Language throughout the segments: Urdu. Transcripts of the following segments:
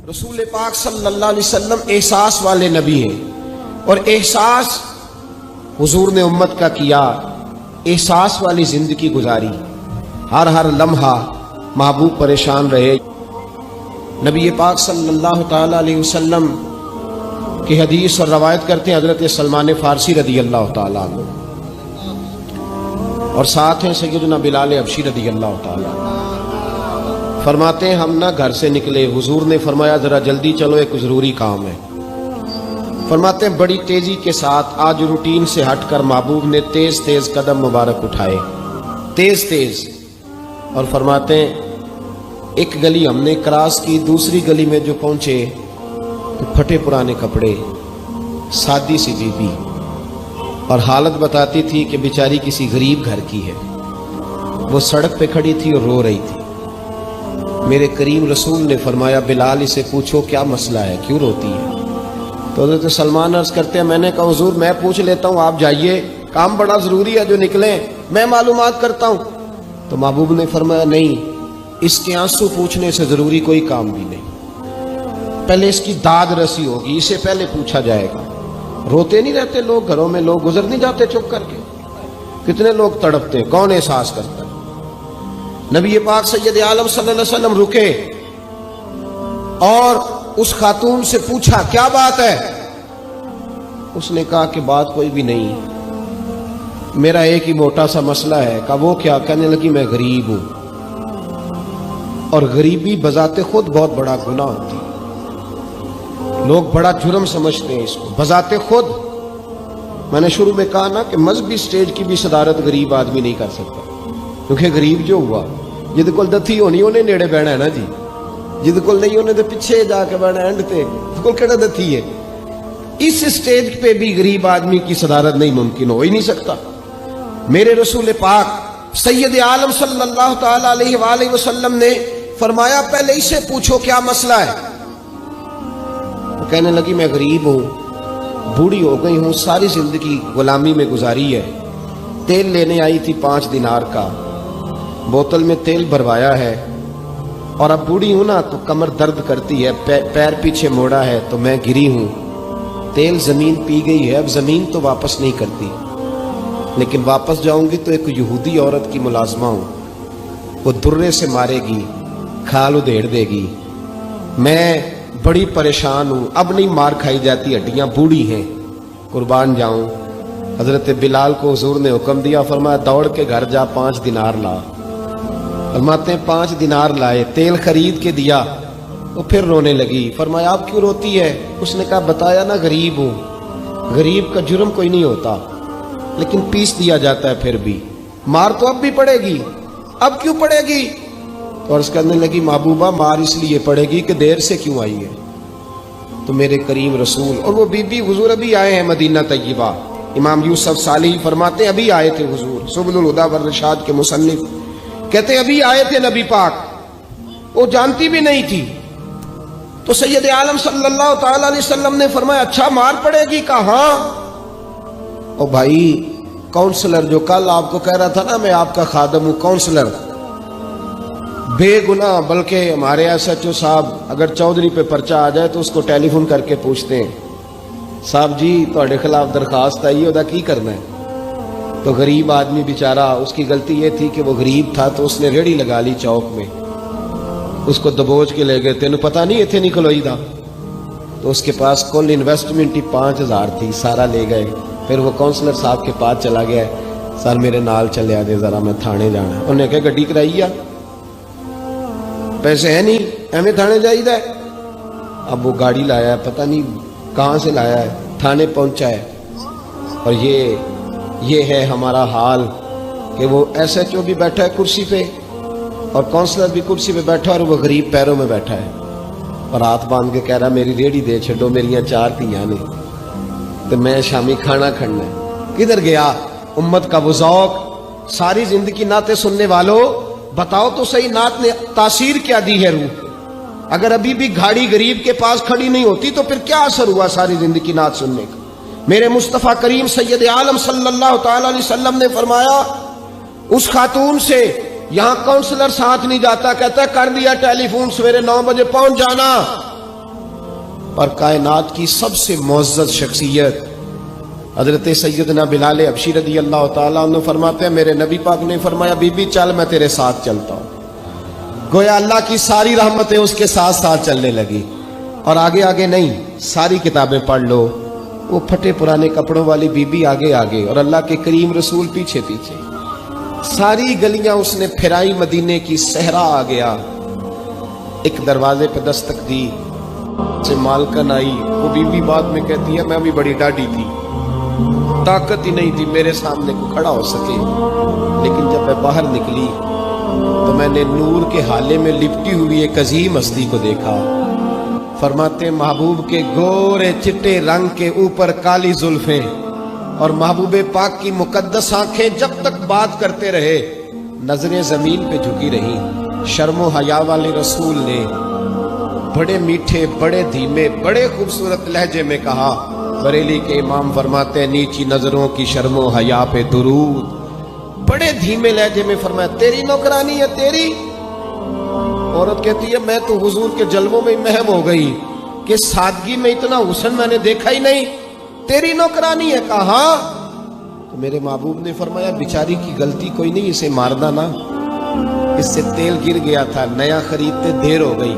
رسول پاک صلی اللہ علیہ وسلم احساس والے نبی ہیں، اور احساس حضور نے امت کا کیا، احساس والی زندگی گزاری، ہر لمحہ محبوب پریشان رہے۔ نبی پاک صلی اللہ تعالی علیہ وسلم کی حدیث اور روایت کرتے ہیں حضرت سلمان فارسی رضی اللہ تعالیٰ عنہ، اور ساتھ ہیں سیدنا بلال حبشی رضی اللہ تعالیٰ عنہ۔ فرماتے ہیں ہم نہ گھر سے نکلے، حضور نے فرمایا ذرا جلدی چلو، ایک ضروری کام ہے۔ فرماتے ہیں بڑی تیزی کے ساتھ آج روٹین سے ہٹ کر محبوب نے تیز تیز قدم مبارک اٹھائے، تیز تیز، اور فرماتے ہیں ایک گلی ہم نے کراس کی، دوسری گلی میں جو پہنچے تو پھٹے پرانے کپڑے، سادی سی بی بی، اور حالت بتاتی تھی کہ بیچاری کسی غریب گھر کی ہے۔ وہ سڑک پہ کھڑی تھی اور رو رہی تھی۔ میرے کریم رسول نے فرمایا بلال اسے پوچھو کیا مسئلہ ہے، کیوں روتی ہے؟ تو حضرت سلمان عرض کرتے ہیں میں نے کہا حضور میں پوچھ لیتا ہوں، آپ جائیے، کام بڑا ضروری ہے جو نکلیں، میں معلومات کرتا ہوں۔ تو محبوب نے فرمایا نہیں، اس کے آنسو پوچھنے سے ضروری کوئی کام بھی نہیں، پہلے اس کی داد رسی ہوگی، اسے پہلے پوچھا جائے گا۔ روتے نہیں رہتے لوگ گھروں میں، لوگ گزر نہیں جاتے چپ کر کے؟ کتنے لوگ تڑپتے، کون احساس کرتا ہے؟ نبی پاک سید عالم صلی اللہ علیہ وسلم رکے اور اس خاتون سے پوچھا کیا بات ہے؟ اس نے کہا کہ بات کوئی بھی نہیں، میرا ایک ہی موٹا سا مسئلہ ہے۔ کہا وہ کیا؟ کہنے لگی میں غریب ہوں، اور غریبی بذات خود بہت بڑا گناہ ہوتی ہے، لوگ بڑا جرم سمجھتے ہیں اس کو بذات خود۔ میں نے شروع میں کہا نا کہ مذہبی سٹیج کی بھی صدارت غریب آدمی نہیں کر سکتا، کیونکہ غریب جو ہوا جد کول دتھی ہونی انہیں نیڑے بہنا ہے نا جی، جد کول نہیں انہیں تو پیچھے جا کے بہنا اینڈ تے کول کیڑا دتھی ہے۔ اس سٹیج پہ بھی غریب آدمی کی صدارت نہیں ممکن ہو ہی نہیں سکتا۔ میرے رسول پاک سید عالم صلی اللہ تعالی علیہ وآلہ وسلم نے فرمایا پہلے اسے پوچھو کیا مسئلہ ہے؟ وہ کہنے لگی میں غریب ہوں، بوڑھی ہو گئی ہوں، ساری زندگی غلامی میں گزاری ہے، تیل لینے آئی تھی 5 دینار کا، بوتل میں تیل بھروایا ہے، اور اب بوڑھی ہوں نا تو کمر درد کرتی ہے، پیر پیچھے موڑا ہے تو میں گری ہوں، تیل زمین پی گئی ہے، اب زمین تو واپس نہیں کرتی، لیکن واپس جاؤں گی تو ایک یہودی عورت کی ملازمہ ہوں، وہ درے سے مارے گی، کھال ادھیڑ دے گی، میں بڑی پریشان ہوں، اب نہیں مار کھائی جاتی، ہڈیاں بوڑھی ہیں، قربان جاؤں۔ حضرت بلال کو حضور نے حکم دیا، فرمایا دوڑ کے گھر جا 5 دینار لا۔ فرماتے ہیں 5 دینار لائے، تیل خرید کے دیا، وہ پھر رونے لگی۔ فرمایا آپ کیوں روتی ہے؟ اس نے کہا بتایا نا غریب ہوں، غریب کا جرم کوئی نہیں ہوتا، لیکن پیس دیا جاتا ہے، پھر بھی مار تو اب بھی پڑے گی، اب کیوں پڑے گی؟ اور اس کرنے لگی محبوبہ مار اس لیے پڑے گی کہ دیر سے کیوں آئی ہے۔ تو میرے کریم رسول اور وہ بی بی حضور ابھی آئے ہیں مدینہ طیبہ، امام یوسف صالحی فرماتے ہیں ابھی آئے تھے حضور، سبل الہدیٰ والرشاد کے مصنف کہتے ہیں ابھی آئے تھے نبی پاک، وہ جانتی بھی نہیں تھی۔ تو سید عالم صلی اللہ تعالی علیہ وسلم نے فرمایا اچھا مار پڑے گی؟ کہا ہاں۔ او بھائی کونسلر جو کل آپ کو کہہ رہا تھا نا میں آپ کا خادم ہوں، کونسلر بے گناہ، بلکہ ہمارے SHO صاحب اگر چودھری پہ پرچہ آ جائے تو اس کو ٹیلی فون کر کے پوچھتے ہیں صاحب جی تہاڈے خلاف درخواست آئی ہے، کی کرنا ہے؟ تو غریب آدمی بیچارہ، اس کی غلطی یہ تھی کہ وہ غریب تھا تو اس نے ریڑھی لگا لی چوک میں، اس کو دبوچ کے لے گئے، تینوں پتہ نہیں ایتھے نہیں کھلوئی دا، تو اس کے پاس کل انویسٹمنٹ ہی 5000 تھی، سارا لے گئے۔ پھر وہ کونسلر صاحب کے پاس چلا گیا، سر میرے نال چلے آ دے ذرا میں تھانے جانا ہے۔ انہوں نے کہا گڈی کرائی ہے، پیسے ہیں نہیں، ایویں تھانے جائی دا ہے۔ اب وہ گاڑی لایا ہے، پتہ نہیں کہاں سے لایا ہے، تھانے پہنچا ہے، اور یہ ہے ہمارا حال کہ وہ SHO بھی بیٹھا ہے کرسی پہ اور کونسلر بھی کرسی پہ بیٹھا اور وہ غریب پیروں میں بیٹھا ہے، اور ہاتھ باندھ کے کہہ رہا میری ریڑھی دے چھڈو، میریاں 4 دھیاں نے تو میں شامی کھانا کھڑنا ہے۔ کدھر گیا امت کا وہ ذوق؟ ساری زندگی نعتیں سننے والوں بتاؤ تو صحیح نعت نے تاثیر کیا دی ہے روح؟ اگر ابھی بھی گھاڑی غریب کے پاس کھڑی نہیں ہوتی تو پھر کیا اثر ہوا ساری زندگی نعت سننے کا؟ میرے مصطفیٰ کریم سید عالم صلی اللہ تعالی علیہ وسلم نے فرمایا اس خاتون سے یہاں کونسلر ساتھ نہیں جاتا، کہتا ہے کر دیا ٹیلی فون، سویرے 9 بجے پہنچ جانا، اور کائنات کی سب سے معزز شخصیت حضرت سیدنا بلال حبشی رضی اللہ تعالیٰ عنہ فرماتے ہیں میرے نبی پاک نے فرمایا بی بی چل میں تیرے ساتھ چلتا ہوں۔ گویا اللہ کی ساری رحمتیں اس کے ساتھ ساتھ چلنے لگی، اور آگے آگے نہیں، ساری کتابیں پڑھ لو، وہ پھٹے پرانے کپڑوں والی بی بی آگے آگے اور اللہ کے کریم رسول پیچھے پیچھے، ساری گلیاں اس نے پھرائی، مدینے کی صحرا آ گیا۔ ایک دروازے پہ دستک دی سے مالکن آئی، وہ بی بی بعد میں کہتی ہے میں بھی بڑی ڈاڈی تھی، طاقت ہی نہیں تھی میرے سامنے کو کھڑا ہو سکے، لیکن جب میں باہر نکلی تو میں نے نور کے حالے میں لپٹی ہوئی ایک عظیم ہستی کو دیکھا۔ فرماتے محبوب کے گورے چٹے رنگ کے اوپر کالی زلفیں اور محبوب پاک کی مقدس آنکھیں جب تک بات کرتے رہے نظریں زمین پہ جھکی رہی۔ شرم و حیا والے رسول نے بڑے میٹھے، بڑے دھیمے، بڑے خوبصورت لہجے میں کہا، بریلی کے امام فرماتے ہیں نیچی نظروں کی شرم و حیا پہ درود، بڑے دھیمے لہجے میں فرمایا تیری نوکرانی ہے تیری؟ عورت کہتی ہے میں تو حضور کے جلووں میں محو ہو گئی کہ سادگی میں اتنا حسن میں نے دیکھا ہی نہیں، تیری نوکرانی ہے؟ کہا تو میرے محبوب نے فرمایا بیچاری کی غلطی کوئی نہیں، اسے مارنا نا، اس سے تیل گر گیا تھا، نیا خریدتے دیر ہو گئی،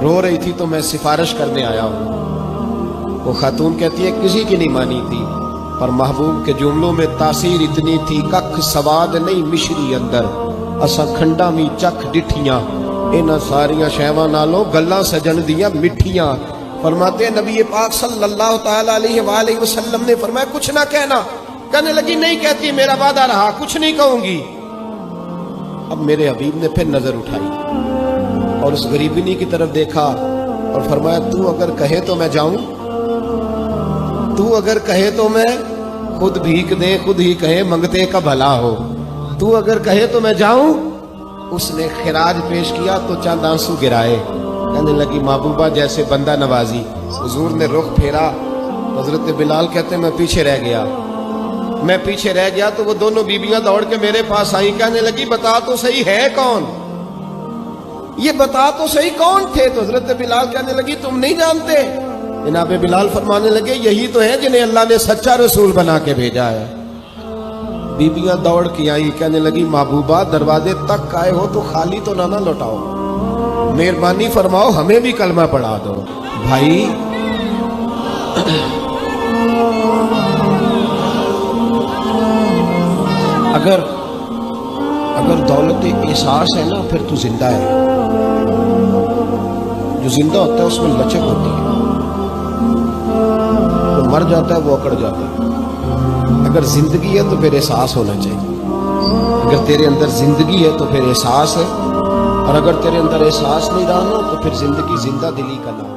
رو رہی تھی تو میں سفارش کرنے آیا ہوں۔ وہ خاتون کہتی ہے کسی کی نہیں مانی تھی، پر محبوب کے جملوں میں تاثیر اتنی تھی، ککھ سواد نہیں مشری اندر، اساں کھنڈا می چکھ ڈٹھیاں، انہاں ساریاں شیواں نالوں گلاں سجن دیاں مٹھیاں۔ فرماتے ہیں نبی پاک صلی اللہ تعالی علیہ وآلہ وسلم نے فرمایا کچھ نہ کہنا، کہنے لگی نہیں کہتی، میرا وعدہ رہا، کچھ نہیں کہوں گی۔ اب میرے حبیب نے پھر نظر اٹھائی اور اس غریبنی کی طرف دیکھا اور فرمایا تو اگر کہے تو میں جاؤں، تو اگر کہے تو میں خود بھیک دے، خود ہی کہے منگتے کا بھلا ہو، تو اگر کہے تو میں جاؤں۔ اس نے خراج پیش کیا تو چند آنسو گرائے، کہنے لگی محبوبہ جیسے بندہ نوازی۔ حضور نے رخ پھیرا، حضرت بلال کہتے ہیں میں پیچھے رہ گیا تو وہ دونوں بیویاں دوڑ کے میرے پاس آئیں، کہنے لگی بتا تو صحیح ہے کون، یہ بتا تو صحیح کون تھے؟ تو حضرت بلال کہنے لگی تم نہیں جانتے؟ جناب بلال فرمانے لگے یہی تو ہیں جنہیں اللہ نے سچا رسول بنا کے بھیجا ہے۔ بیبیاں دوڑ کے آئیں، کہنے لگی محبوبہ دروازے تک آئے ہو تو خالی تو نہ لوٹاؤ، مہربانی فرماؤ ہمیں بھی کلمہ پڑھا دو۔ بھائی اگر دولت احساس ہے نا پھر تو زندہ ہے، جو زندہ ہوتا ہے اس میں لچک ہوتی ہے، جو مر جاتا ہے وہ اکڑ جاتا ہے۔ اگر زندگی ہے تو پھر احساس ہونا چاہیے، اگر تیرے اندر زندگی ہے تو پھر احساس ہے، اور اگر تیرے اندر احساس نہیں رہا نا تو پھر زندگی زندہ دلی کا نام۔